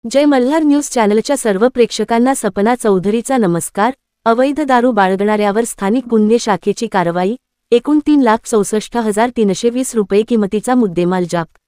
जय Malhar news चॅनलच्या सर्व प्रेक्षकांना सपना चौधरीचा नमस्कार। अवैध दारू बाळगणाऱ्यावर स्थानिक गुन्हे शाखेची कारवाई। एकूण 3,64,320 रुपये किमतीचा मुद्देमाल जप्त।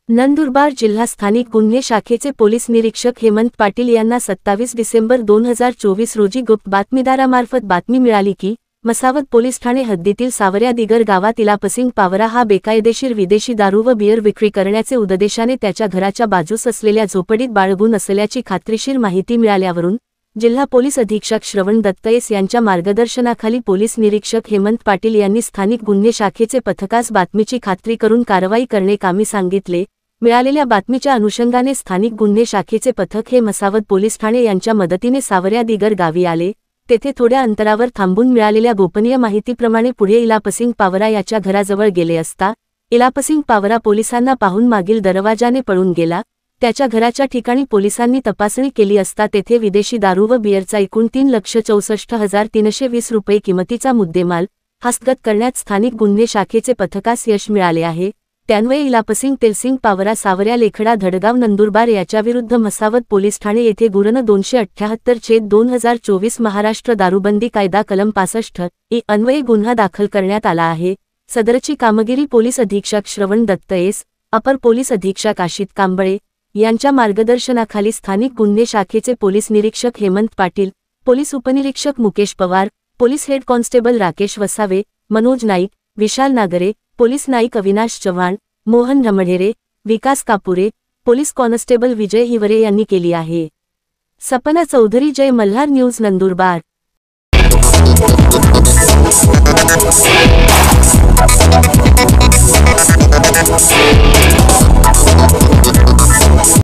नंदुरबार जिल्हा स्थानिक गुन्हे शाखेचे पोलीस निरीक्षक हेमंत पाटील यांना 27 डिसेंबर 2024 रोजी गुप्त बातमीदारामार्फत बातमी मिळाली की मसावत पोलीस ठाणे हद्दीतील सावऱ्या दिगर गावात इलापसिंग पावरा हा बेकायदेशीर विदेशी दारू व बियर विक्री करण्याचे उद्देशाने त्याच्या घराच्या बाजूस असलेल्या झोपडीत बाळगून असल्याची खात्रीशीर माहिती मिळाल्यावरून जिल्हा पोलीस अधीक्षक श्रवण दत्तयेस यांच्या मार्गदर्शनाखाली पोलीस निरीक्षक हेमंत पाटील यांनी स्थानिक गुन्हे शाखेचे पथकास बातमीची खात्री करून कारवाई करणे कामी सांगितले। मिळालेल्या बातमीच्या अनुषंगाने स्थानिक गुन्हे शाखेचे पथक हे मसावत पोलीस ठाणे यांच्या मदतीने सावऱ्या दिगर गावी आले। तेथे थोड्या अंतरावर थांबून मिळालेल्या गोपनीय माहितीप्रमाणे पुढे इलापसिंग पावरा याच्या घराजवळ गेले असता इलापसिंग पावरा पोलिसांना पाहून मागील दरवाजाने पळून गेला। त्याच्या घराच्या ठिकाणी पोलिसांनी तपासणी केली असता तेथे विदेशी दारू व बियरचा एकूण 3,64,320 रुपये किमतीचा मुद्देमाल हस्तगत करण्यात स्थानिक गुन्हे शाखेचे पथकास यश मिळाले आहे। त्यान्वये इलापसिंग तेलसिंग पावरा सावऱ्या लेखडा धडगाव नंदुरबार याच्याविरुद्ध मसावत पोलीस ठाणे येथे गुन्हा 278/2024 महाराष्ट्र दारूबंदी कायदा कलम 65 अन्वये गुन्हा दाखल करण्यात आला आहे। सदरची कामगिरी पोलीस अधीक्षक श्रवण दत्तयेस, अपर पोलीस अधीक्षक आशित कांबळे यांच्या मार्गदर्शनाखाली स्थानिक गुन्हे शाखेचे पोलीस निरीक्षक हेमंत पाटील, पोलीस उपनिरीक्षक Mukesh Pawar, police head constable Rakesh Vasave, Manoj Naik, Vishal Nagare, police Naik Avinash Chavan, Mohan Ramdhere, Vikas Kapure, police constable Vijay Hiware यांनी केली आहे। सपना चौधरी, जय मल्हार न्यूज, नंदुरबार।